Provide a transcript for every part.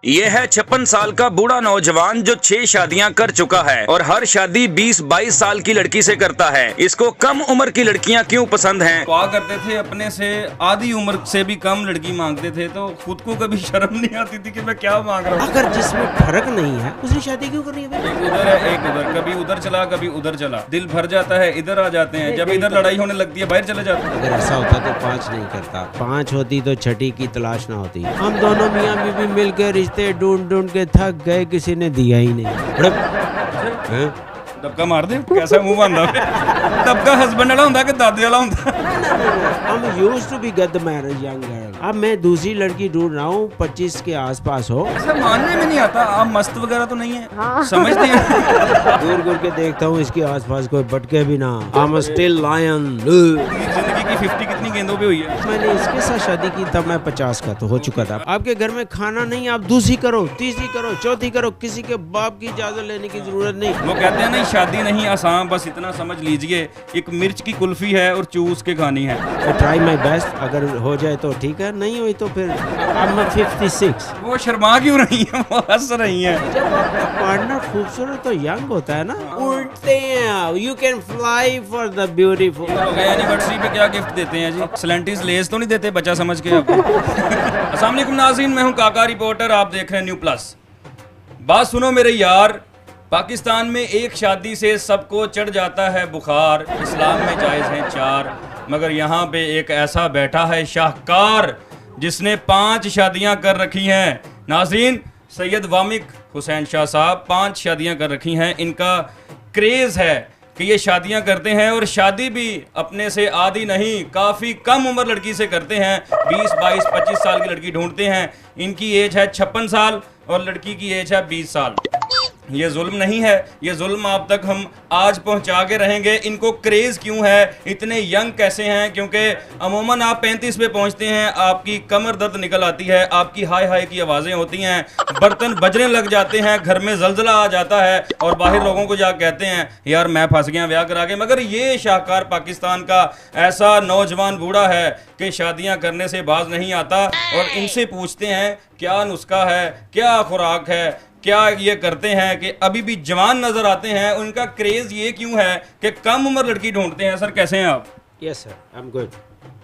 ये है 56 साल का बूढ़ा नौजवान जो 6 शादियां कर चुका है और हर शादी 20-22 साल की लड़की से करता है। इसको कम उम्र की लड़कियां क्यों पसंद हैं? कहा करते थे अपने से आधी उम्र से भी कम लड़की मांगते थे, तो खुद को कभी शर्म नहीं आती थी कि मैं क्या मांग रहा हूँ। अगर जिसमें फर्क नहीं है उसने शादी क्यों करनी है भाई? एक उधर है एक उधर, कभी उधर चला कभी उधर चला, दिल भर जाता है इधर आ जाते हैं, जब इधर लड़ाई होने लगती है बाहर चले जाते हैं। अगर ऐसा होता तो 5 नहीं करता, 5 होती तो छठी की तलाश ना होती। हम दोनों मियाँ बीवी मिलकर रिश्ते ढूंढ ढूंढ के थक गए, किसी ने दिया ही नहीं। हैं? दबका मार दे, कैसा मुंह बांधा दबका हस्बैंड वाला होता है कि दादी वाला होता है? हम used to be get the marriage young girl. अब मैं दूसरी लड़की ढूंढ रहा हूँ 25 के आसपास हो। ऐसा मानने में नहीं आता, आप मस्त वगैरह तो नहीं है, समझते हैं। दूर दूर के देखता हूँ इसके आसपास कोई भटके भी ना। I'm still lion। जिंदगी की 50 कितनी गेंदों पे हुई है? मैंने इसके साथ शादी की तब मैं 50 का तो हो चुका था। आपके घर में खाना नहीं, आप दूसरी करो, तीसरी करो, चौथी करो, किसी के बाप की इजाजत लेने की जरूरत नहीं। वो कहते हैं ना शादी नहीं आसान, बस इतना समझ लीजिए एक मिर्च की कुल्फी है और चूस के खानी है। ट्राई माई बेस्ट, अगर हो जाए तो ठीक है, नहीं हुई तो फिर I'm 56। वो शर्मा क्यों रही है, वो हंस रही है। जब आपका पार्टनर खूबसूरत तो यंग होता है ना, उड़ते हैं। You can fly for the beautiful. Anniversary पे क्या गिफ्ट देते हैं जी? स्लेंटीज लेस तो नहीं देते बच्चा समझ के आपको? अस्सलाम वालेकुम नाज़रीन, मैं हूं काका रिपोर्टर, आप देख रहे हैं न्यू प्लस। बात सुनो मेरे यार, पाकिस्तान में एक शादी से सबको चढ़ जाता है बुखार। इस्लाम में जायज़ हैं 4, मगर यहाँ पे एक ऐसा बैठा है शाहकार जिसने 5 शादियाँ कर रखी हैं। नाज़रीन, सैयद वामिक हुसैन शाह साहब 5 शादियाँ कर रखी हैं। इनका क्रेज़ है कि ये शादियां करते हैं और शादी भी अपने से आधी नहीं, काफ़ी कम उम्र लड़की से करते हैं। 20, 22, 25 साल की लड़की ढूंढते हैं। इनकी एज है 56 साल और लड़की की एज है 20 साल। ये जुल्म नहीं है, ये जुल्म आप तक हम आज पहुंचा के रहेंगे। इनको क्रेज़ क्यों है, इतने यंग कैसे हैं? क्योंकि अमूमन आप 35 पे पहुंचते हैं, आपकी कमर दर्द निकल आती है, आपकी हाय हाय की आवाज़ें होती हैं, बर्तन बजने लग जाते हैं, घर में जलजला आ जाता है और बाहर लोगों को जा कहते हैं यार मैं फंस गया ब्याह करा के। मगर ये शाहकार पाकिस्तान का ऐसा नौजवान बूढ़ा है कि शादियाँ करने से बाज नहीं आता। और इनसे पूछते हैं क्या नुस्खा है, क्या खुराक है, क्या ये करते हैं कि अभी भी जवान नजर आते हैं। उनका क्रेज ये क्यों है कि कम उम्र लड़की ढूंढते हैं? सर कैसे हैं आप? Yes sir, I am good,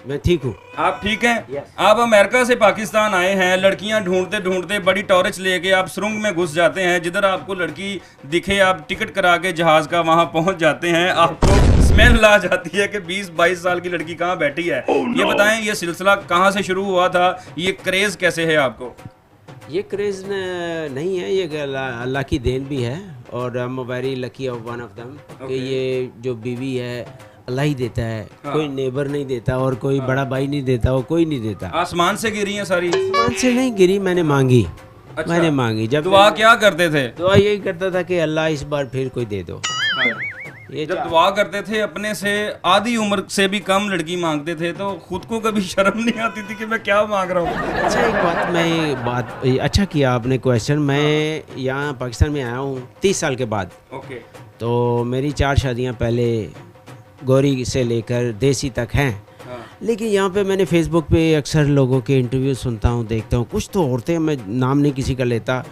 मैं ठीक हूँ। आप ठीक हैं? Yes. आप अमेरिका से पाकिस्तान आए हैं, लड़कियां ढूंढते ढूंढते बड़ी टॉर्च लेके आप सुरंग में घुस जाते हैं। जिधर आपको लड़की दिखे आप टिकट करा के जहाज का वहां पहुंच जाते हैं। आपको स्मेल आ जाती है कि 20-22 साल की लड़की कहाँ बैठी है। ये बताएं, ये सिलसिला कहाँ से शुरू हुआ था? ये क्रेज कैसे है आपको? ये क्रेज़ नहीं है, ये अल्लाह की देन भी है और I am very lucky of one of them कि ये जो बीवी है अल्लाह ही देता है। कोई नेबर नहीं देता और कोई बड़ा भाई नहीं देता और कोई नहीं देता। आसमान से गिरी हैं सारी? आसमान से नहीं गिरी, मैंने मांगी। अच्छा। मैंने मांगी। जब दुआ क्या करते थे? दुआ यही करता था कि अल्लाह इस बार फिर कोई दे दो। ये जब दुआ करते थे अपने से आधी उम्र से भी कम लड़की मांगते थे, तो खुद को कभी शर्म नहीं आती थी कि मैं क्या मांग रहा हूँ? अच्छा, एक बात अच्छा किया आपने क्वेश्चन। मैं यहाँ पाकिस्तान में आया हूँ 30 साल के बाद। ओके। तो मेरी 4 शादियाँ पहले गौरी से लेकर देसी तक हैं। लेकिन यहाँ पे मैंने फेसबुक पे अक्सर लोगों के इंटरव्यू सुनता हूँ, देखता हूँ। कुछ तो औरतें, मैं नाम नहीं किसी का लेता,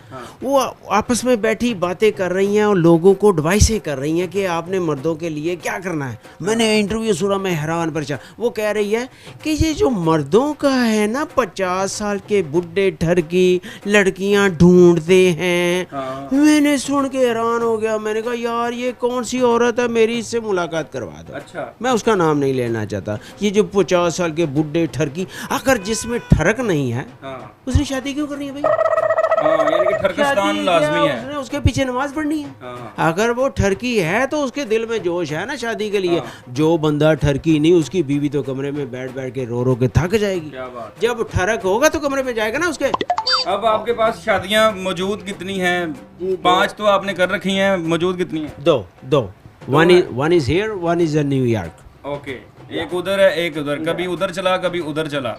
वो आपस में बैठी बातें कर रही हैं और लोगों को एडवाइसें कर रही हैं कि आपने मर्दों के लिए क्या करना है। मैंने इंटरव्यू सुना, मैं हैरान परेशान। वो कह रही है कि ये जो मर्दों का है ना, 50 साल के बुढ़े ठरकी लड़कियाँ ढूंढते हैं। मैंने सुन के हैरान हो गया। मैंने कहा यार ये कौन सी औरत है, मेरी इससे मुलाकात करवा दो। अच्छा। मैं उसका नाम नहीं लेना चाहता। ये जो 50 साल के बुढ़े ठरकी, अगर जिसमें ठरक नहीं है उसने शादी क्यों करनी है भाई? यानी कि ठरकिस्तान लाजमी है, उसने उसके पीछे नमाज पढ़नी है। अगर वो ठरकी है तो उसके दिल में जोश है ना शादी के लिए। जो बंदा ठरकी नहीं, उसकी बीवी तो कमरे में बैठ बैठ के रो रो के थक जाएगी। क्या बात। जब ठरक होगा तो कमरे में जाएगा ना उसके। अब आपके पास शादियां मौजूद कितनी हैं? 5 तो आपने कर रखी हैं, मौजूद कितनी हैं? दो। One is here, one is New York. Okay, एक उधर है एक उधर, कभी उधर चला कभी उधर चला।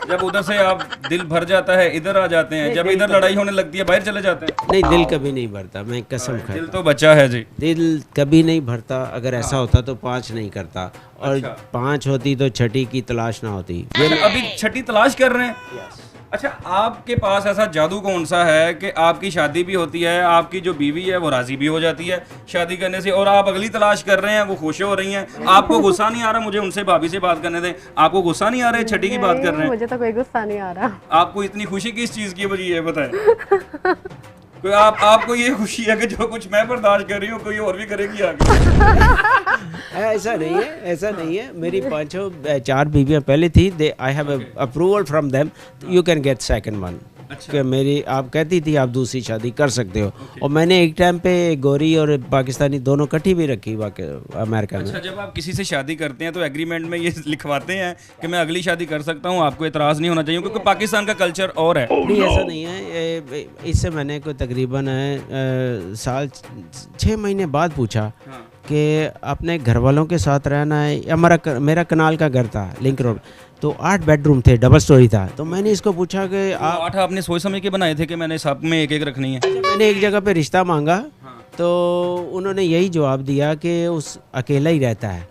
जब उधर से आप दिल भर जाता है इधर आ जाते हैं, जब इधर लड़ाई होने लगती है बाहर चले जाते हैं। नहीं, दिल कभी नहीं भरता, मैं कसम खाता। दिल तो बच्चा है जी, दिल कभी नहीं भरता। अगर ऐसा होता तो 5 नहीं करता, और 5 होती तो छठी की तलाश ना होती। अभी छठी तलाश कर रहे हैं? अच्छा, आपके पास ऐसा जादू कौन सा है कि आपकी शादी भी होती है, आपकी जो बीवी है वो राजी भी हो जाती है शादी करने से, और आप अगली तलाश कर रहे हैं, वो खुश हो रही हैं, आपको गुस्सा नहीं आ रहा? मुझे उनसे भाभी से बात करने दें, आपको गुस्सा नहीं आ रहा है? छठी की बात कर रहे हैं, मुझे तो कोई गुस्सा नहीं आ रहा। आपको इतनी खुशी किस चीज़ की वजह है बताएं? कोई आपको ये खुशी है कि जो कुछ मैं बर्दाश्त कर रही हूँ कोई और भी करेगी आगे? ऐसा नहीं है, ऐसा नहीं है। मेरी 4 बीवियां पहले थी, they I have approval from them, you can get second one. कि मेरी आप कहती थी आप दूसरी शादी कर सकते हो, और मैंने एक टाइम पे गोरी और पाकिस्तानी दोनों इकट्ठी भी रखी अमेरिका में। अच्छा, जब आप किसी से शादी करते हैं तो एग्रीमेंट में ये लिखवाते हैं कि मैं अगली शादी कर सकता हूँ, आपको एतराज़ नहीं होना चाहिए, क्योंकि पाकिस्तान का कल्चर और है। नहीं, ऐसा नहीं है। इससे मैंने कोई तकरीबन साल 6 महीने बाद पूछा कि अपने घर वालों के साथ रहना है, या मेरा कनाल का घर था लिंक रोड, तो 8 बेडरूम थे, डबल स्टोरी था। तो मैंने इसको पूछा कि आप 8 आपने सोच समझ के बनाए थे कि मैंने सब में एक एक रखनी है? मैंने एक जगह पे रिश्ता मांगा, तो उन्होंने यही जवाब दिया कि उस अकेला ही रहता है,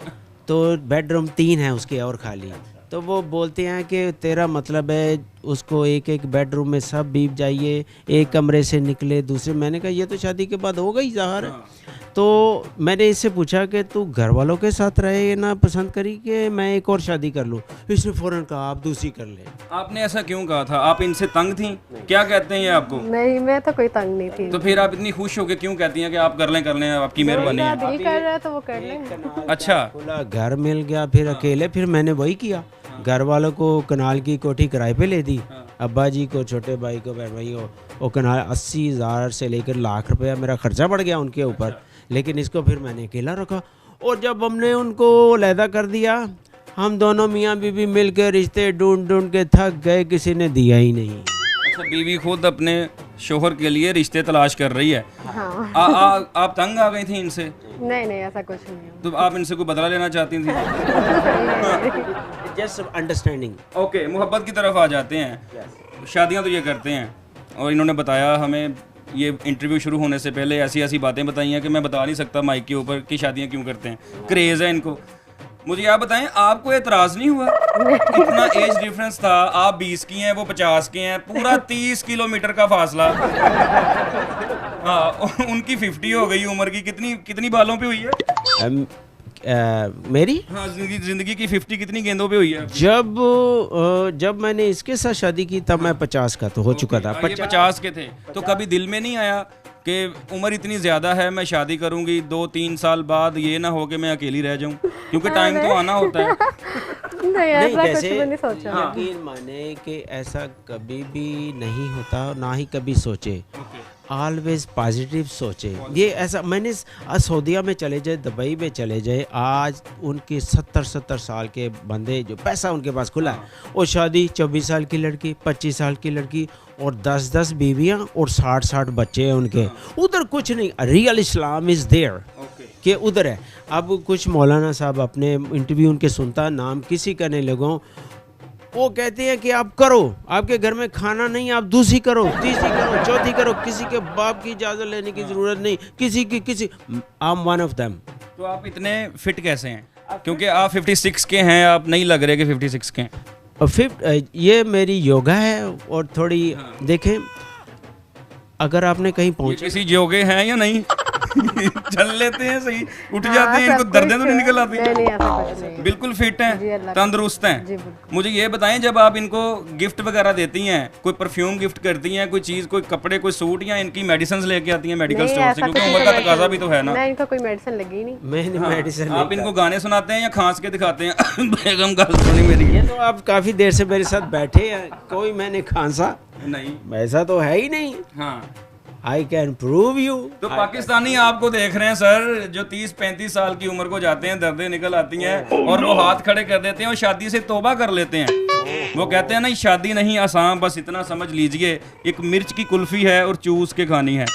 तो बेडरूम 3 है उसके और खाली। तो वो बोलते हैं कि तेरा मतलब है उसको एक एक बेडरूम में सब बीब जाइए, एक कमरे से निकले दूसरे। मैंने कहा ये तो शादी के बाद होगा ही ज़ाहिर है। तो मैंने इससे पूछा कि तू घर वालों के साथ रहे ना पसंद करी कि मैं एक और शादी कर लूँ? इसने फ़ौरन कहा आप दूसरी कर ले। आपने ऐसा क्यों कहा था? आप इनसे तंग थी? क्या कहते हैं ये आपको? नहीं, मैं तो कोई तंग नहीं थी। तो फिर आप इतनी खुश होकर क्यों कहती हैं कि आप कर लें, आपकी मेहरबानी है? दिल कर रहा है तो वो कर लें। अच्छा, खुला घर मिल गया, फिर अकेले, फिर मैंने वही किया। घर वालों को कनाल की कोठी किराए पे ले दी, अब्बा जी को, छोटे भाई को, बहन भाई को, वो कनाल 80,000 से लेकर लाख रुपया मेरा खर्चा बढ़ गया उनके ऊपर। लेकिन इसको फिर मैंने अकेला रखा, और जब हमने उनको अलहदा कर दिया, हम दोनों मियाँ बीवी मिल के रिश्ते ढूंढ ढूंढ के थक गए, किसी ने दिया ही नहीं। अच्छा, बीवी खुद अपने शोहर के लिए रिश्ते तलाश कर रही है। हाँ। आप तंग आ गई थी इनसे? नहीं, ऐसा कुछ नहीं है। तो आप इनसे कोई बदला लेना चाहती थी? Just understanding. ओके, मोहब्बत की तरफ आ जाते हैं। शादियां तो ये करते हैं, और इन्होंने बताया हमें ये इंटरव्यू शुरू होने से पहले ऐसी बातें बताई हैं कि मैं बता नहीं सकता माइक के ऊपर कि शादियां क्यों करते हैं, क्रेज़ है इनको। मुझे आप बताएं, आपको एतराज़ नहीं हुआ? इतना एज डिफरेंस था, आप 20 की हैं, वो 50 के हैं, पूरा 30 किलोमीटर का फासला। हाँ, उनकी 50 हो गई उम्र की। कितनी बालों पे हुई है? मेरी हाँ, जिंदगी की 50 कितनी गेंदों पे हुई है? जब मैंने इसके साथ शादी की तब मैं 50 का तो हो चुका था। 50 के थे, तो कभी दिल में नहीं आया कि उम्र इतनी ज़्यादा है, मैं शादी करूंगी 2-3 साल बाद, ये ना हो कि मैं अकेली रह जाऊं? क्योंकि टाइम तो आना होता है। नहीं, ऐसा कुछ भी नहीं सोचा। यकीन माने कि ऐसा कभी भी नहीं होता, ना ही कभी सोचे। ऑलवेज पॉजिटिव सोचे। ये ऐसा मैंने सऊदीया में चले जाए, दुबई में चले जाए, आज उनके 70 साल के बंदे जो पैसा उनके पास खुला है, और शादी 24 साल की लड़की, 25 साल की लड़की, और 10 बीवियां और 60 बच्चे हैं उनके। उधर कुछ नहीं, रियल इस्लाम इज़ देयर कि उधर है। अब कुछ मौलाना साहब अपने इंटरव्यू उनके सुनता, नाम किसी का नहीं लगो, वो कहते हैं कि आप करो, आपके घर में खाना नहीं, आप दूसरी करो, तीसरी करो, चौथी करो, किसी के बाप की इजाज़त लेने की ज़रूरत नहीं, किसी I am one of them. तो आप इतने फिट कैसे हैं? क्योंकि आप 56 के हैं, आप नहीं लग रहे कि 56 के हैं। ये मेरी योगा है, और थोड़ी देखें, अगर आपने कहीं पहुँचे, किसी योगे हैं या नहीं? चल लेते हैं, सही उठ जाते हैं, इनको दर्दें तो नहीं निकल आती? नहीं, ऐसा कुछ नहीं। बिल्कुल फिट हैं, तंदुरुस्त हैं। जी, बिल्कुल। मुझे ये बताएं, जब आप इनको गिफ्ट वगैरह देती हैं, कोई परफ्यूम गिफ्ट करती हैं, कोई चीज़, कोई कपड़े, कोई सूट, या इनकी मेडिसिन लेके आती हैं मेडिकल स्टोर से? क्योंकि उम्र का तकाजा भी तो है ना। नहीं, इनको कोई मेडिसिन लगी नहीं। मैंने मेडिसिन आप इनको गाने सुनाते हैं या खांस के दिखाते हैं? बेगम गाल सुनी मेरी। ये तो आप काफ़ी देर से मेरे साथ बैठे हैं, कोई मैंने खांसा नहीं, ऐसा तो है ही नहीं। हाँ, आई कैन प्रूव यू। तो पाकिस्तानी आपको देख रहे हैं सर, जो 30-35 साल की उम्र को जाते हैं, दर्दें निकल आती हैं, और वो हाथ खड़े कर देते हैं और शादी से तौबा कर लेते हैं। वो कहते हैं ना, शादी नहीं आसान, बस इतना समझ लीजिए, एक मिर्च की कुल्फी है और चूस के खानी है।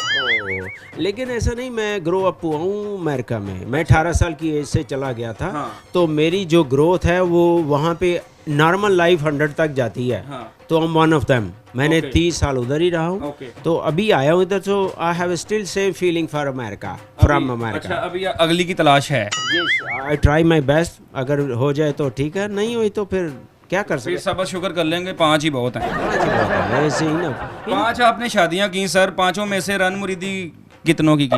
लेकिन ऐसा नहीं, मैं ग्रो अप हुआ हूँ अमेरिका में, मैं 18 साल की एज से चला गया था। हाँ। तो मेरी जो ग्रोथ है वो वहाँ पे नॉर्मल लाइफ 100 तक जाती है। हाँ। तो I'm one of them। मैंने 30 साल उधर ही रहा हूँ। तो अभी आया हूँ इधर, तो I have still same feeling for America, from America. अच्छा, अभी अगली की तलाश है? आई ट्राई माई बेस्ट, अगर हो जाए तो ठीक है, नहीं हुई तो फिर क्या कर फिर सकते सब शुक्र कर लेंगे, 5 ही बहुत हैं। हैं, ऐसे ही ना। 5 आपने शादियां की सर, 5 में से रन मुरीदी कितनों की?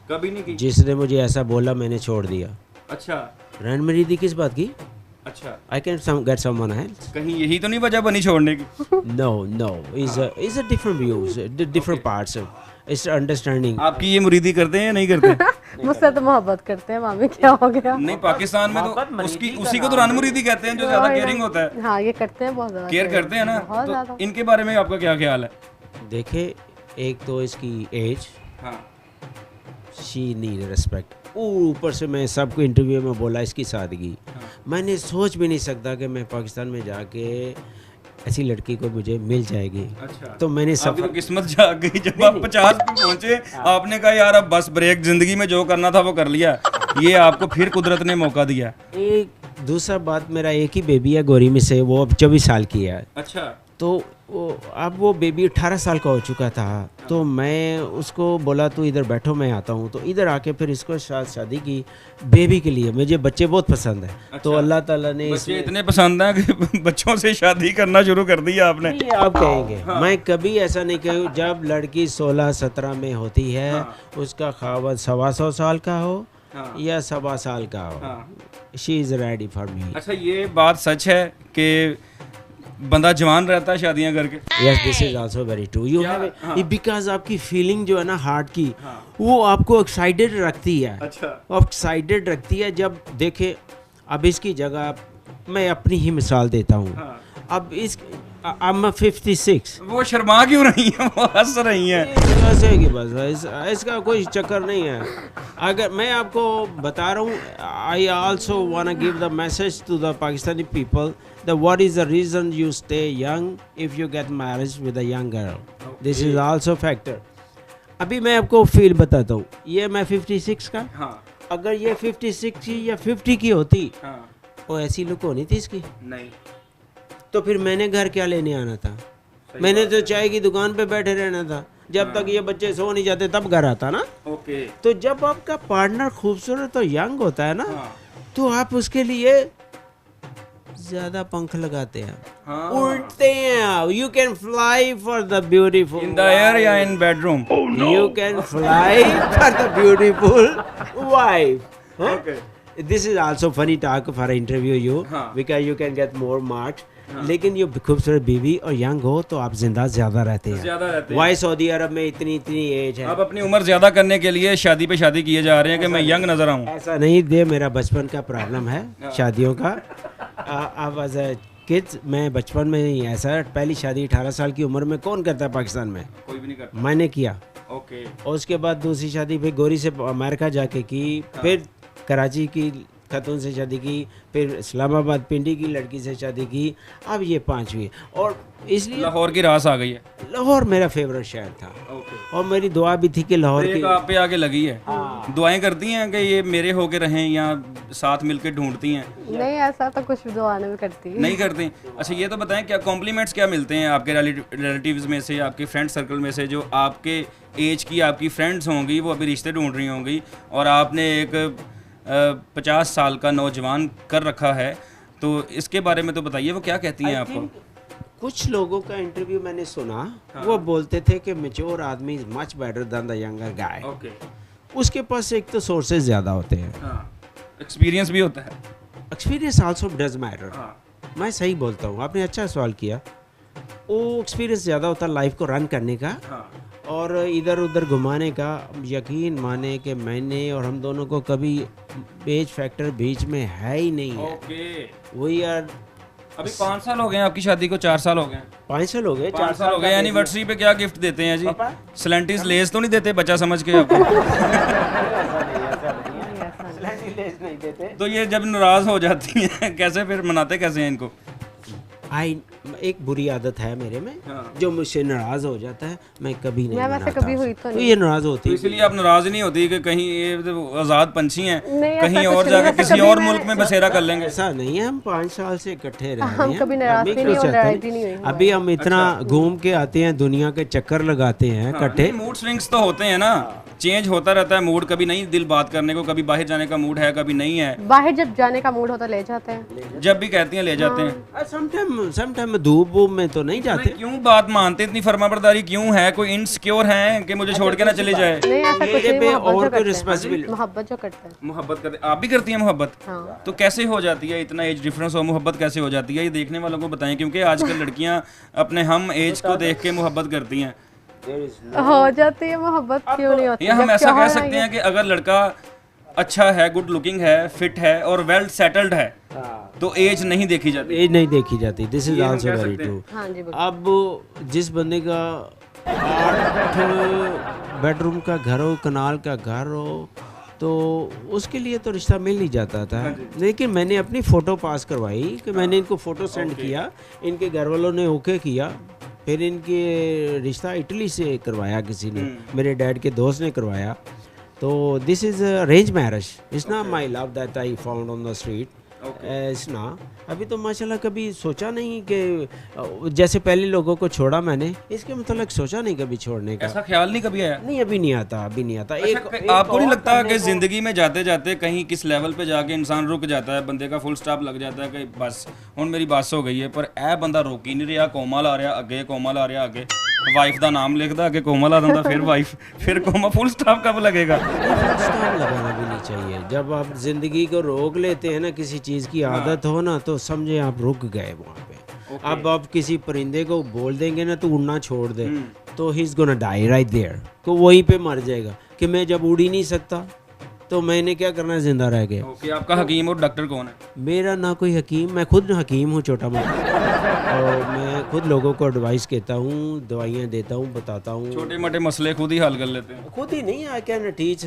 कभी नहीं की। जिसने मुझे ऐसा बोला मैंने छोड़ दिया। अच्छा रन मरीदी किस बात की? अच्छा, I can get someone else. कहीं यही तो नहीं वजह बनी छोड़ने की? No, no. It's a different views, different parts of. It's understanding. आपकी ये मुरीदी करते हैं या नहीं करते? मुझसे तो मोहब्बत करते हैं मामी, क्या हो गया? नहीं, पाकिस्तान में तो उसी को तो रन मुरीदी कहते हैं जो ज्यादा केयरिंग होता है। हाँ, ये करते हैं बहुत ज्यादा। केयर करते हैं ना, बहुत तो ज्यादा। इनके बारे में आपका क्या ख्याल है? देखे, एक तो इसकी एज, हाँ शी नीड रिस्पेक्ट। ऊपर से मैं सबको इंटरव्यू में बोला इसकी सादगी। मैंने सोच भी नहीं सकता कि मैं पाकिस्तान में जाके ऐसी लड़की को मुझे मिल जाएगी। अच्छा, तो मैंने आपकी सब तो किस्मत जाग गई जब आप 50 पे पहुंचे, आपने कहा यार अब बस ब्रेक, जिंदगी में जो करना था वो कर लिया। ये आपको फिर कुदरत ने मौका दिया। एक दूसरा बात, मेरा एक ही बेबी है गोरी में से, वो अब 24 साल की है। अच्छा, तो अब वो बेबी 18 साल का हो चुका था। तो मैं उसको बोला तू इधर बैठो, मैं आता हूँ। तो इधर आके फिर इसको शादी की बेबी के लिए। मुझे बच्चे बहुत पसंद है। तो अल्लाह ताला ने बच्चे इतने पसंद हैं कि बच्चों से शादी करना शुरू कर दिया आपने। नहीं, आप कहेंगे मैं कभी ऐसा नहीं कहूँ। जब लड़की 16-17 में होती है, उसका खावत 125 साल का हो या 1.25 साल का हो, she is ready for me. अच्छा, ये बात सच है कि बंदा जवान रहता है शादियां करके? Yes, this is also very true. You have because आपकी फीलिंग जो है ना हार्ट की, वो आपको एक्साइटेड रखती है। अच्छा, एक्साइटेड रखती है। जब देखे, अब इसकी जगह मैं अपनी ही मिसाल देता हूँ। अब इस I'm 56। वो शर्मा क्यों रही है? वो हंस रही है। वैसे कि बस इसका कोई चक्कर नहीं है। अगर मैं आपको बता रहा हूँ, I also want to give the message to the Pakistani people that what is the reason you stay young if you get married with a young girl. This is also factor. अभी मैं आपको फील बताता हूँ। ये मैं 56 का, अगर ये 56 की या 50 की होती, वो ऐसी लुक होनी थी इसकी नहीं। तो फिर मैंने घर क्या लेने आना था? मैंने तो चाय की दुकान पे बैठे रहना था। जब तक ये बच्चे सो नहीं जाते तब घर आता ना। ओके। तो जब आपका पार्टनर खूबसूरत और यंग होता है ना, तो आप उसके लिए ज्यादा पंख लगाते हैं, उड़ते हैं। You can fly for the beautiful in the air या in bedroom? You can fly for the beautiful wife. This is also funny talk for interview you, because you can get more marks. लेकिन ये खूबसूरत बीवी और young हो तो आप जिंदा ज्यादा रहते हैं। वाई सऊदी अरब में इतनी एज है। आप अपनी उम्र ज्यादा करने के लिए शादी पे शादी किए जा रहे हैं कि मैं यंग नजर आऊं। ऐसा नहीं दे, मेरा बचपन का प्रॉब्लम है शादियों का। अब एज अ किड्स मैं बचपन में ही ऐसा, पहली शादी 18 साल की उम्र में कौन करता है पाकिस्तान में? कोई भी नहीं करता। मैंने किया। ओके। और उसके बाद दूसरी शादी फिर गोरी से अमेरिका जाके की, फिर कराची की खातून से शादी की, फिर इस्लामाबाद पिंडी की लड़की से शादी की, अब ये 5वीं। और इसलिए लाहौर की रास आ गई है। लाहौर मेरा फेवरेट शहर था। और मेरी दुआ भी थी कि लाहौर की आप पे आगे लगी है। दुआएं करती हैं कि ये मेरे होके रहें या साथ मिलकर ढूंढती हैं? नहीं, ऐसा तो कुछ दुआने में करती है। नहीं करती। अच्छा, ये तो बताएं, क्या कॉम्प्लीमेंट्स क्या मिलते हैं आपके रिलेटिव्स में से, आपके फ्रेंड सर्कल में से, जो आपके एज की आपकी फ्रेंड्स होंगी, वो अभी रिश्ते ढूंढ रही होंगी और आपने एक 50 साल का नौजवान कर रखा है, तो इसके बारे में तो बताइए, वो क्या कहती हैं आपको? कुछ लोगों का इंटरव्यू मैंने सुना, वो बोलते थे कि मैच्योर आदमी is much better than the younger guy. Okay. उसके पास एक तो सोर्सेज ज़्यादा होते हैं, एक्सपीरियंस भी होता है। Experience also does matter. मैं सही बोलता हूँ, आपने अच्छा सवाल किया। वो एक्सपीरियंस ज़्यादा होता है लाइफ को रन करने का और इधर उधर घुमाने का। यकीन माने कि मैंने और हम दोनों को कभी एज फैक्टर बीच में है ही नहीं है। ओके। वी आर अभी 5 साल हो गए आपकी शादी को? 4 साल हो गए? 5 साल हो गए। 4 साल हो गए। एनिवर्सरी पे क्या गिफ्ट देते हैं जी? स्लैंटीज लेस तो नहीं देते बच्चा समझ के आपको? नहीं देते। तो ये जब नाराज हो जाती हैं कैसे फिर मनाते कैसे हैं इनको? एक बुरी आदत है मेरे में, हाँ। जो मुझसे नाराज हो जाता है, मैं कभी नहीं मैं वैसे मनाता कभी उसे। हुई तो तो नहीं। ये नाराज होती तो है। इसलिए आप नाराज नहीं होती कि कहीं ये तो आज़ाद पंछी हैं, नहीं, ऐसा कहीं कुछ और नहीं, जाके ऐसा किसी कभी और मैं- मुल्क में बसेरा कर लेंगे। ऐसा नहीं है, हम 5 साल से इकट्ठे रह रहे हम हैं। कभी नाराज अभी भी क्यों नहीं और चाहते लड़ाई हैं? भी नहीं हुई हमारी। अभी हम इतना घूम के आते हैं, दुनिया के चक्कर लगाते हैं इकट्ठे। मूड स्विंग्स तो होते हैं ना, चेंज होता रहता है मूड, कभी नहीं दिल बात करने को, कभी बाहर जाने का मूड है, कभी नहीं है, बाहर जब जाने का मूड होता ले जाते हैं। जब भी कहती हैं ले जाते हैं। समटाइम धूप वूप में तो नहीं जाते। क्यों बात मानते, इतनी फर्माबरदारी क्यों है? कोई इनसिक्योर है कि मुझे छोड़ के ना चले जाए? नहीं ऐसा कुछ मेरे नहीं, पे मोहब्बत और जो कोई करते responsibility- हैं, मोहब्बत जो करते हैं। मोहब्बत करते, आप भी करती हैं मोहब्बत? हाँ। तो कैसे हो जाती है, इतना एज डिफरेंस हो, मोहब्बत कैसे हो जाती है? ये देखने वालों को बताएं, क्योंकि आजकल लड़कियां अपने हम एज को देख के मोहब्बत करती हैं। हो जाती है मोहब्बत, क्यों नहीं होती? या हम जब ऐसा क्या कह हो सकते रहा हैं कि अगर लड़का अच्छा है, गुड लुकिंग है, फिट है और वेल सेटल्ड है, तो एज नहीं देखी जाती। एज नहीं देखी जाती। दिस इज ये हम आल्सो कह वेरी सकते हैं। ट्रू। हाँ जी बिल्कुल। अब जिस बंदे का 8 बेडरूम का घर हो, कनाल का घर हो, तो उसके लिए तो रिश्ता मिल ही जाता था। लेकिन मैंने अपनी फ़ोटो पास करवाई कि मैंने इनको फ़ोटो सेंड किया, इनके घर वालों ने ओके किया, फिर इनके रिश्ता इटली से करवाया किसी ने, मेरे डैड के दोस्त ने करवाया। तो this is arrange marriage, it's not my love that I found on the street. It's ना, अभी तो माशाल्लाह कभी सोचा नहीं कि जैसे पहले लोगों को छोड़ा मैंने, इसके मतलब सोचा नहीं कभी छोड़ने का। ऐसा ख्याल नहीं कभी आया? नहीं, अभी नहीं आता, अभी नहीं आता। आपको नहीं लगता कि जिंदगी में जाते जाते कहीं किस लेवल पे जाके इंसान रुक जाता है, बंदे का फुल स्टॉप लग जाता है कि बस हुण मेरी बस हो गई है, पर ए बंदा रोक ही नहीं रहा, कोमा ला रहा अगे, कोमा ला रहा अगे, वाइफ का नाम लिखता अगे कोमा ला दिंदा, फिर वाइफ, फिर कोमा, फुल स्टॉप कब लगेगा? स्टॉप लगाना भी नहीं चाहिए। जब आप जिंदगी को रोक लेते हैं ना, किसी चीज़ की आदत हो ना, तो समझे आप रुक गए वहाँ पे। अब आप किसी परिंदे को बोल देंगे ना तो उड़ना छोड़ दे, तो he is gonna die right there, तो वहीं पे मर जाएगा कि मैं जब उड़ ही नहीं सकता तो मैंने क्या करना, जिंदा रह गया। ओके, आपका हकीम और डॉक्टर कौन है? मेरा ना कोई हकीम, मैं खुद हकीम हूँ छोटा मोटा, और मैं खुद लोगों को एडवाइस कहता हूँ, दवाइयाँ देता हूँ, बताता हूँ। छोटे मोटे मसले खुद ही हल कर लेते हैं? खुद ही नहीं, I can teach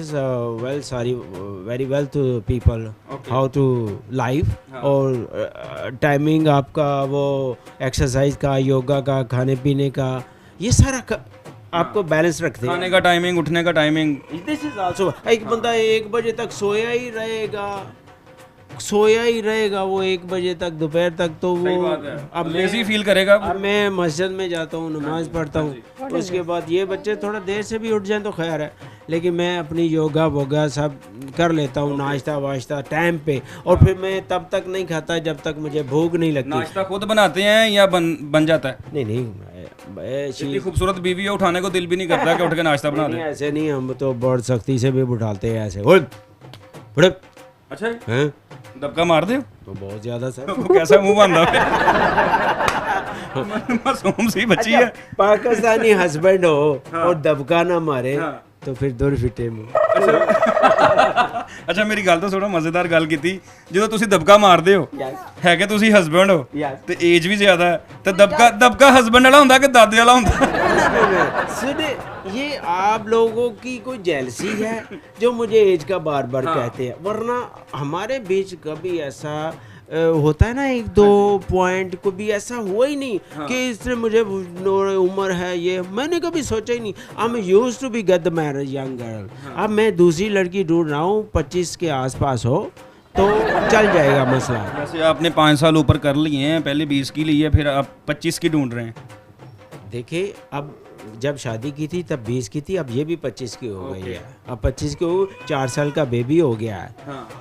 very well to people how to life, और टाइमिंग आपका, वो एक्सरसाइज का, योगा का, खाने पीने का, ये सारा आपको बैलेंस रखते हैं। खाने का टाइमिंग, उठने का टाइमिंग। दिस इज आल्सो, एक बंदा 1 बजे तक सोया ही रहेगा, वो 1 बजे तक, दोपहर तक, तो वो अब लेजी फील करेगा। अब मैं मस्जिद में जाता हूँ, नमाज पढ़ता हूँ, उसके बाद ये बच्चे थोड़ा देर से भी उठ जाएं तो खैर है, लेकिन मैं अपनी योगा वोगा सब कर लेता हूँ, नाश्ता वाश्ता टाइम पे, और फिर मैं तब तक नहीं खाता जब तक मुझे भूख नहीं लगती। नाश्ता खुद बनाते हैं या बन जाता है? नहीं, इतनी खूबसूरत बीवी है, उठाने को दिल भी नहीं करता कि उठ के नाश्ता बना दे। ऐसे नहीं, हम तो बहुत सख्ती से भी उठाते हैं, ऐसे उठ। अच्छा, हैं? दबका मार दे तो बहुत ज्यादा सर। तो कैसा मुंह बांधा मासूम सी बच्ची है। पाकिस्तानी हस्बैंड हो और दबका ना मारे तो फिर दूर फिटे मुंह। अच्छा मेरी गल तो सुनो, मजेदार गल की जो तुसी दबका मारदे हो है कि तुसी हस्बैंड हो ते एज भी ज्यादा है, तो दबका हस्बैंड वाला हुंदा कि दादे वाला हुंदा? सुने, ये आप लोगों की कोई जेलसी है जो मुझे एज का बार बार कहते हैं, वरना हमारे बीच कभी ऐसा होता है ना, 1-2 पॉइंट को भी ऐसा हुआ ही नहीं कि इसने मुझे उम्र है, ये मैंने कभी सोचा ही नहीं। I am used to be get the marriage young girl. अब मैं दूसरी लड़की ढूंढ रहा हूँ 25 के आसपास हो तो चल जाएगा मसला। वैसे आपने 5 साल ऊपर कर लिए हैं, पहले 20 की ली है, फिर आप 25 की ढूंढ रहे हैं। देखिए, अब जब शादी की थी तब 20 की थी, अब ये भी 25 की हो गई है, अब 25 की हो, 4 साल का बेबी हो गया है।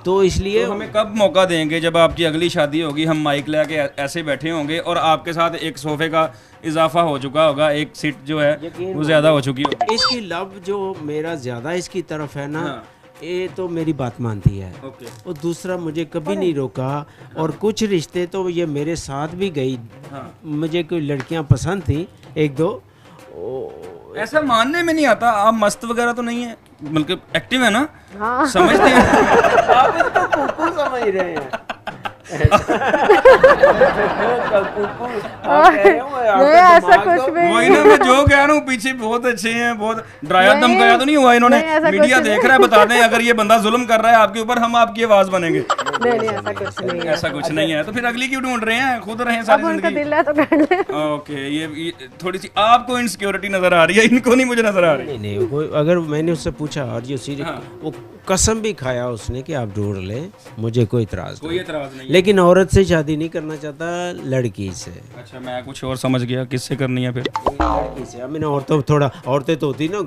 तो इसलिए तो हमें कब मौका देंगे जब आपकी अगली शादी होगी, हम माइक लेके ऐसे बैठे होंगे और आपके साथ एक सोफे का इजाफा हो चुका होगा, एक सीट जो है वो ज्यादा हो चुकी होगी। इसकी लव जो मेरा ज्यादा इसकी तरफ है ना, ये तो मेरी बात मानती है। और दूसरा, मुझे कभी नहीं रोका, और कुछ रिश्ते तो ये मेरे साथ भी गई। मुझे कोई लड़कियां पसंद थी 1-2। ऐसा मानने में नहीं आता, आप मस्त वगैरह तो नहीं है, बल्कि एक्टिव है ना? हाँ। समझते हैं आप इसको समझ रहे हैं। नहीं ऐसा कुछ भी वही ना, मैं जो कह रहा हूँ, पीछे बहुत अच्छे हैं, बहुत डराया धमकाया तो नहीं हुआ इन्होंने? नहीं, ऐसा मीडिया कुछ देख रहा है, बता दें अगर ये बंदा जुल्म कर रहा है आपके ऊपर, हम आपकी आवाज बनेंगे। नहीं ऐसा कुछ नहीं है। ऐसा कुछ नहीं है, तो फिर अगली क्यों ढूंढ रहे हैं? खुद रहें अब सारी उनका जिंदगी। दिल है तो कर ले। ओके, ये थोड़ी सी आपको इनसिक्योरिटी नजर आ रही है, इनको नहीं, मुझे नजर आ रही। नहीं नहीं, कोई अगर मैंने उससे पूछा और जो वो कसम भी खाया उसने कि आप ढूंढ ले, मुझे कोई इतराज कोई नहीं, एतराज नहीं है। लेकिन औरत से शादी नहीं करना चाहता, लड़की से। अच्छा, मैं कुछ और समझ गया, किससे करनी है फिर? लड़की से। अब मैंने औरतें तो होती ना,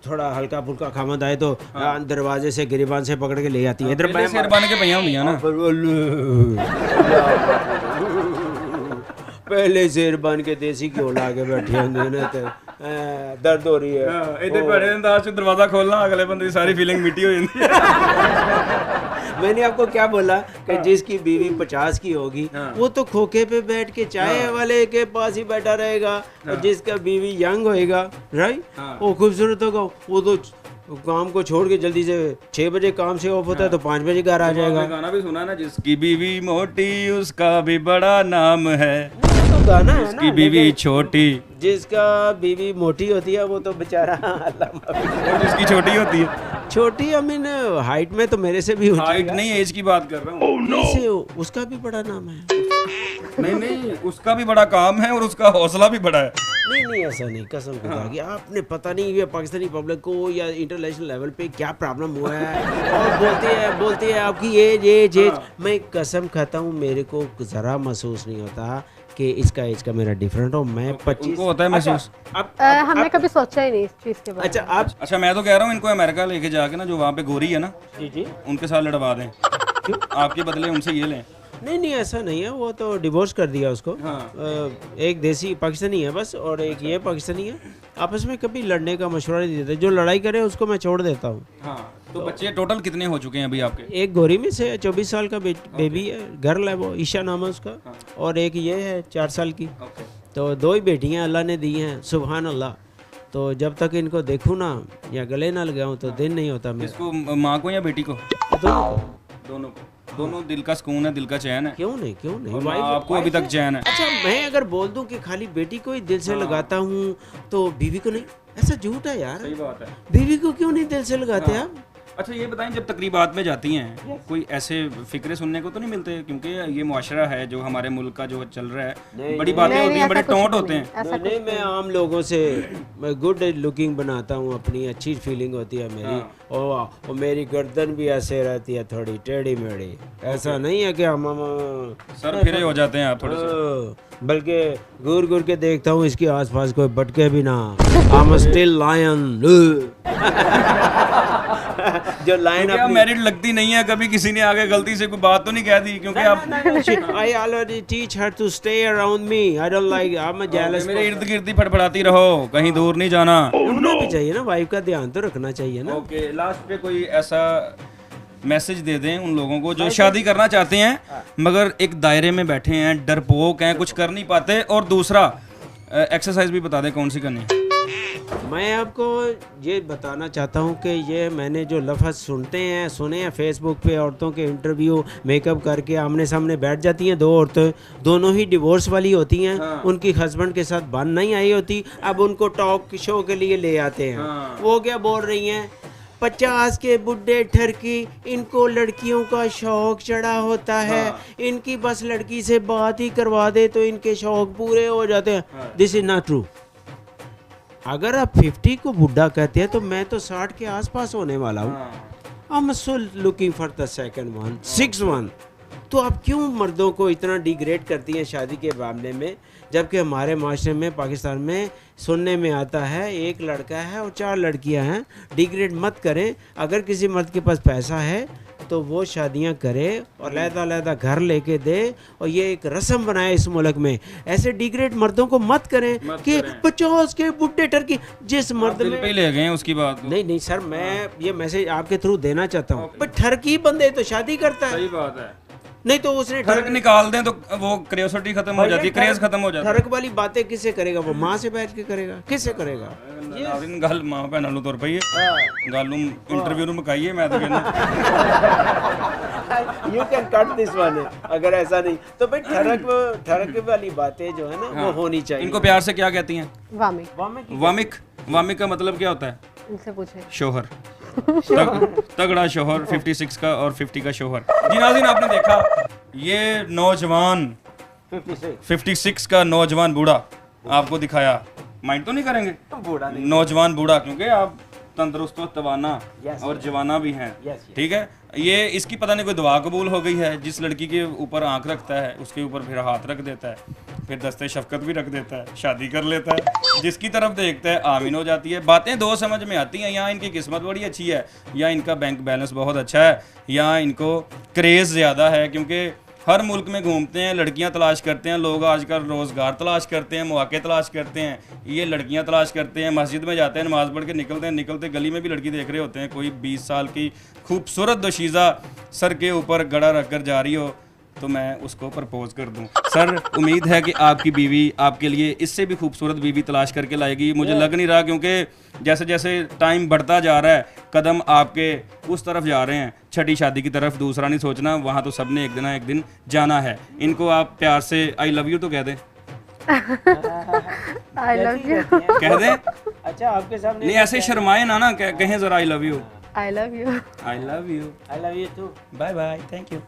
थोड़ा हल्का फुल्का खामद आए तो दरवाजे से गिरिबान से पकड़ के ले जाती है, इधर पहले शेर बन के भैया होंगी ना। पहले शेर बन के देसी घ्यो ला के बैठे होंगे ना, तो दर्द हो रही है। इधर बड़े अंदाज से दरवाजा खोलना, अगले बंदे की सारी फीलिंग मिट्टी हो जाती है। मैंने आपको क्या बोला कि जिसकी बीवी 50 की होगी वो तो खोखे पे बैठ के चाय वाले के पास ही बैठा रहेगा, और जिसका बीवी यंग होएगा, राइट, वो खूबसूरत होगा, वो तो काम को छोड़ के जल्दी से 6 बजे काम से ऑफ होता है तो 5 बजे घर आ जाएगा। गाना भी सुना ना, जिसकी बीवी मोटी उसका भी बड़ा नाम है, तो गाना है जिसकी ना, बीवी छोटी, जिसका बीवी मोटी होती है वो तो बेचारा अल्लाह माफ़ और जिसकी छोटी होती है। करे। छोटी आई मीन हाइट में तो मेरे से भी ऊंची हाइट नहीं, एज की बात कर रहा हूँ। कैसे हो? उसका भी बड़ा नाम है। नहीं, उसका भी बड़ा काम है और उसका हौसला भी बड़ा है। नहीं ऐसा नहीं, कसम खुदा की आपने पता नहीं ये पाकिस्तानी पब्लिक को या इंटरनेशनल लेवल पे क्या प्रॉब्लम हुआ है, और बोलते हैं आपकी एज। मैं कसम खाता हूँ, मेरे को जरा महसूस नहीं होता कि इसका एज का मेरा डिफरेंट हो। मैं 25 उनको होता है महसूस। हमने कभी सोचा ही नहीं इस चीज के बारे में। अच्छा, मैं तो कह रहा हूँ इनको अमेरिका लेके जाके ना, जो वहाँ पे गोरी है ना, जी उनके साथ लड़वा दें, आपके बदले उनसे ये लें। नहीं ऐसा नहीं है, वो तो डिवोर्स कर दिया उसको। एक देसी पाकिस्तानी है बस, और एक ये पाकिस्तानी है, आपस में कभी लड़ने का मशवरा नहीं देते, जो लड़ाई करे उसको मैं छोड़ देता हूँ। तो बच्चे टोटल कितने हो चुके हैं अभी आपके? एक गोरी में से 24 साल का बेबी है, गर्ल है, वो ईशा नाम है उसका, और एक ये है 4 साल की। तो 2 ही बेटियां अल्लाह ने दी हैं, सुभान अल्लाह। तो जब तक इनको देखूँ ना या गले ना लगाऊँ तो दिन नहीं होता मेरा। इसको माँ को या बेटी को? दोनों को। दोनों दिल का सुकून है, दिल का चैन है। क्यों नहीं और आपको अभी तक चैन है। अच्छा, मैं अगर बोल दूं कि खाली बेटी को ही दिल से लगाता हूँ तो बीवी को नहीं, ऐसा झूठ है यार। सही बात है। बीवी को क्यों नहीं दिल से लगाते आप? अच्छा, ये बताएं, जब तकरीबात में जाती हैं कोई ऐसे फिक्रे सुनने को तो नहीं मिलते? क्योंकि ये मुआशरा है जो हमारे मुल्क का जो चल रहा है, बड़ी बातें होती हैं, बड़े टोंट होते हैं। नहीं, मैं आम लोगों से मैं गुड लुकिंग बनाता हूँ, अपनी अच्छी फीलिंग होती है मेरी, और मेरी गर्दन भी ऐसे रहती है थोड़ी टेढ़ी मेढ़ी। ऐसा नहीं है कि हम सर फिरे हो जाते हैं आप थोड़े से। बल्कि घूर घूर के देखता हूँ इसके आसपास कोई भटके भी ना। I am still lion. जो लाइन आप मैरिड लगती नहीं है, कभी किसी ने आगे गलती से कोई बात तो नहीं कह दी? क्योंकि आप I already teach her to stay around me. I don't like, I'm a jealous. मेरे इर्द गिर्द ही फड़फड़ाती रहो, कहीं दूर नहीं जाना। होना भी चाहिए ना, वाइफ का ध्यान तो रखना चाहिए ना। ओके, लास्ट पे कोई ऐसा मैसेज दे दें उन लोगों को जो शादी करना चाहते हैं मगर एक दायरे में बैठे हैं, डरपोक हैं, कुछ कर नहीं पाते, और दूसरा एक्सरसाइज भी बता दें कौन सी करनी है। मैं आपको ये बताना चाहता हूँ कि ये मैंने जो लफ्ज़ सुने हैं फेसबुक पे, औरतों के इंटरव्यू मेकअप करके आमने सामने बैठ जाती हैं 2 औरतें, दोनों ही डिवोर्स वाली होती हैं। उनकी हस्बैंड के साथ बात नहीं आई होती, अब उनको टॉक शो के लिए ले आते हैं। वो क्या बोल रही हैं, 50 के बुढ़े ठरकी, इनको लड़कियों का शौक चढ़ा होता है, इनकी बस लड़की से बात ही करवा दे तो इनके शौक पूरे हो जाते हैं। This is not true. अगर आप 50 को बुढ़ा कहते हैं तो मैं तो 60 के आसपास होने वाला हूँ। I am so looking for the second one, 6 1। तो आप क्यों मर्दों को इतना डिग्रेड करती हैं शादी के मामले में, जबकि हमारे माशरे में पाकिस्तान में सुनने में आता है 1 लड़का है और 4 लड़कियां हैं। डिग्रेड मत करें। अगर किसी मर्द के पास पैसा है तो वो शादियां करे और लहदा घर लेके दे, और ये एक रस्म बनाए इस मुल्क में। ऐसे डिग्रेड मर्दों को मत करें कि 50 के बुढ़े टर्की। जिस मर्द में पे ले गए उसकी बात को। नहीं सर, मैं ये मैसेज आपके थ्रू देना चाहता हूँ, पर ठरकी बंदे तो शादी करता है। सही बात है। नहीं तो उसने ठरक निकाल दें तो वो क्यूरियोसिटी खत्म हो जाती है, क्रेज खत्म हो जाता है। ठरक वाली बातें किससे करेगा वो? माँ से बैठ के करेगा, किससे करेगा? नाज़रीन गल मां भैन नालों तुर पई है गल नूं इंटरव्यू नूं मुकाइए मैं तो कहना you can cut this one अगर ऐसा नहीं तो भाई ठरक वाली बातें जो है ना वो होनी चाहिए। इनको प्यार से क्या कहती हैं? वामिक। वामिक। वामिक का मतलब क्या होता है? इनसे पूछे। शोहर। तगड़ा शोहर, 56 का और 50 का शोहर। जी नाज़रीन आपने देखा ये नौजवान 56 का नौजवान बूढ़ा आपको दिखाया, माइंड तो नहीं करेंगे? बूढ़ा नहीं, नौजवान बूढ़ा, क्योंकि आप तंदुरुस्त व तवाना और जवाना भी हैं, ठीक है। ये इसकी पता नहीं कोई दुआ कबूल हो गई है, जिस लड़की के ऊपर आंख रखता है उसके ऊपर फिर हाथ रख देता है, फिर दस्ते शफकत भी रख देता है, शादी कर लेता है, जिसकी तरफ देखता है आमीन हो जाती है। बातें दो समझ में आती हैं, या इनकी किस्मत बड़ी अच्छी है, या इनका बैंक बैलेंस बहुत अच्छा है, या इनको क्रेज़ ज़्यादा है, क्योंकि हर मुल्क में घूमते हैं, लड़कियां तलाश करते हैं लोग, आजकल रोज़गार तलाश करते हैं, मौके तलाश करते हैं, ये लड़कियां तलाश करते हैं, मस्जिद में जाते हैं, नमाज़ पढ़ के निकलते हैं, निकलते गली में भी लड़की देख रहे होते हैं, कोई 20 साल की खूबसूरत दोशीज़ा सर के ऊपर गड़ा रख कर जा रही हो तो मैं उसको प्रपोज कर दूं। सर उम्मीद है कि आपकी बीवी आपके लिए इससे भी खूबसूरत बीवी तलाश करके लाएगी, मुझे लग नहीं रहा, क्योंकि जैसे जैसे टाइम बढ़ता जा रहा है कदम आपके उस तरफ जा रहे हैं, छठी शादी की तरफ। दूसरा नहीं सोचना, वहाँ तो सबने एक दिन जाना है। इनको आप प्यार से आई लव यू तो कह दें। आई लव यू कह दें। अच्छा आपके सामने नहीं ऐसे शर्माए ना कहें जरा I love you. I love you I love you. I love you too. Bye bye, thank you.